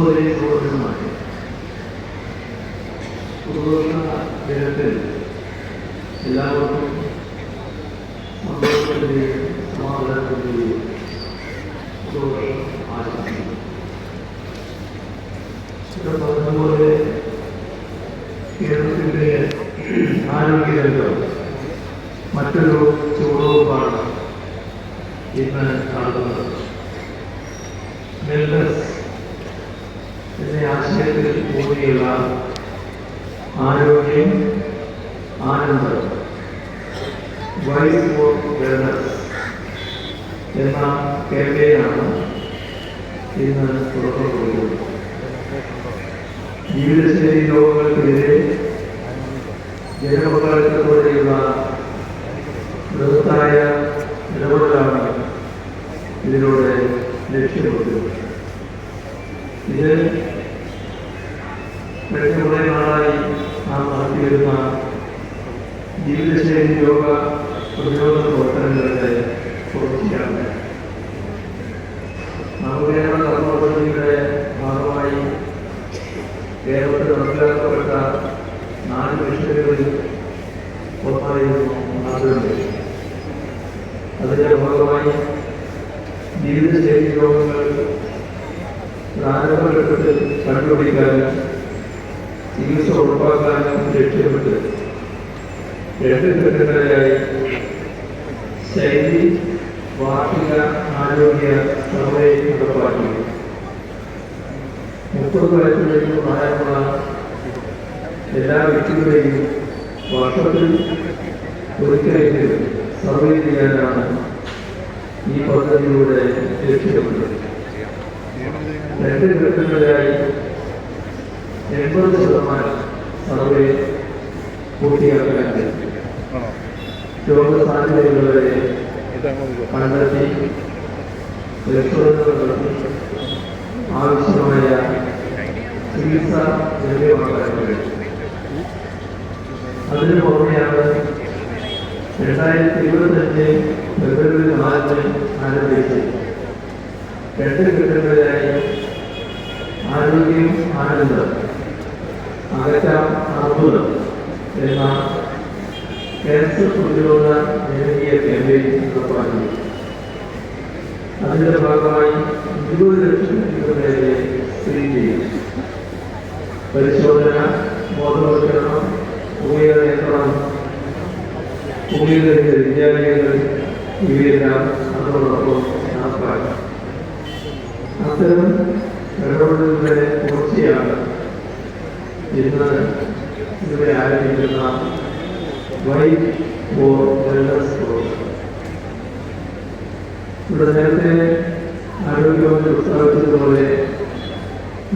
സഹോദരി സഹോദരന്മാരെ, പുതുവർഷ ദിനത്തിൽ എല്ലാവർക്കും സന്തോഷത്തിൻ്റെയും സമാധാനത്തിൻ്റെയും പുതുവർഷം ആശംസിക്കുന്നു. ഇവിടെ പറഞ്ഞതുപോലെ കേരളത്തിൻ്റെ ആരോഗ്യരംഗം മറ്റൊരു ചുവടുവെപ്പാണ് ഇന്ന് നടത്തുന്നത്. വെൽനസ് എന്ന ആശയത്തിൽ ഊന്നിയുള്ള ആരോഗ്യം, ആനന്ദം, വൈസ് ഫോർ വെൽനസ് എന്ന ക്യാമ്പയിനാണ് ഇന്ന് തുടക്കം കൊടുക്കുന്നത്. ജീവിതശൈലി രോഗങ്ങൾക്കെതിരെ ജനപങ്കാളിത്തത്തോടെയുള്ള ബൃഹത്തായ ഇടപെടലാണ് ഇതിലൂടെ ലക്ഷ്യമിടുന്നത്. ഇത് കഴിഞ്ഞ കുറേ നാളായി നാം നടത്തിവരുന്ന ജീവിതശൈലി രോഗ പ്രതിരോധ പ്രവർത്തനങ്ങളുടെ തുടർച്ചയാണ്. നവകേരള കർമ്മ പദ്ധതിയുടെ ഭാഗമായി കേരളത്തിൽ നടപ്പിലാക്കപ്പെട്ട 4 മിഷനുകളിൽ ഒന്നായിരുന്നു ആരോഗ്യം. അതിൻ്റെ ഭാഗമായി ജീവിതശൈലി രോഗങ്ങൾ പ്രാരംഭഘട്ടത്തിൽ കണ്ടുപിടിക്കാനും ചികിത്സ ഉറപ്പാക്കാനും ലക്ഷ്യമിട്ട് 2 ഘട്ടങ്ങളിലായി ശൈലി വാർഷിക ആരോഗ്യ സർവേ നടപ്പാക്കി. 30 വയസ്സിലേക്ക് പ്രായമുള്ള എല്ലാ വ്യക്തികളെയും വർഷത്തിൽ ഒരിക്കലെങ്കിലും സർവേ ചെയ്യാനാണ് ഈ പദ്ധതിയിലൂടെ ലക്ഷ്യമിട്ടത്. 2 ഘട്ടങ്ങളിലായി 80% സർവേ പൂർത്തിയാക്കാൻ കഴിയും. രോഗസാധ്യതയുള്ളവരെ കണ്ടെത്തി പരിശോധനകൾ നടത്തി ആവശ്യമായ ചികിത്സ ലഭ്യമാക്കാൻ കഴിയും. അതിനു പുറമെയാണ് 2025 ഫെബ്രുവരി 4 ആരംഭിച്ച് 2 ഘട്ടങ്ങളിലായി ആരോഗ്യം, ആനന്ദം, അകറ്റാം അർബുദം എന്ന ക്യാൻസർ പ്രതിരോധ ജനകീയ ക്യാമ്പയിൻ നടപ്പാക്കി. അതിൻ്റെ ഭാഗമായി 20 ലക്ഷം കുട്ടികളെ സ്ക്രീൻ ചെയ്യും. പരിശോധന, ബോധവൽക്കരണം, ഭൂമിക നിയന്ത്രണം, ഭൂമിയിലെ വിദ്യാലയങ്ങൾ ഇവയെല്ലാം അതോടൊപ്പം നടപ്പാക്കി. അത്തരം ഇടപെടലുകളുടെ തുടർച്ചയാണ് ഇന്ന് ഇവിടെ ആരംഭിക്കുന്ന വൈസ് ഫോർ വെൽനസ് പ്രോഗ്രാം. ഇവിടെ നേരത്തെ ആരോഗ്യമന്ത്രി പ്രസ്താവിച്ചതുപോലെ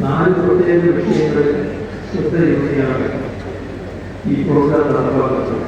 4 പ്രത്യേക വിഷയങ്ങളിൽ ശ്രദ്ധയൂന്നിയാണ് ഈ പ്രോഗ്രാം നടപ്പാക്കുന്നത്.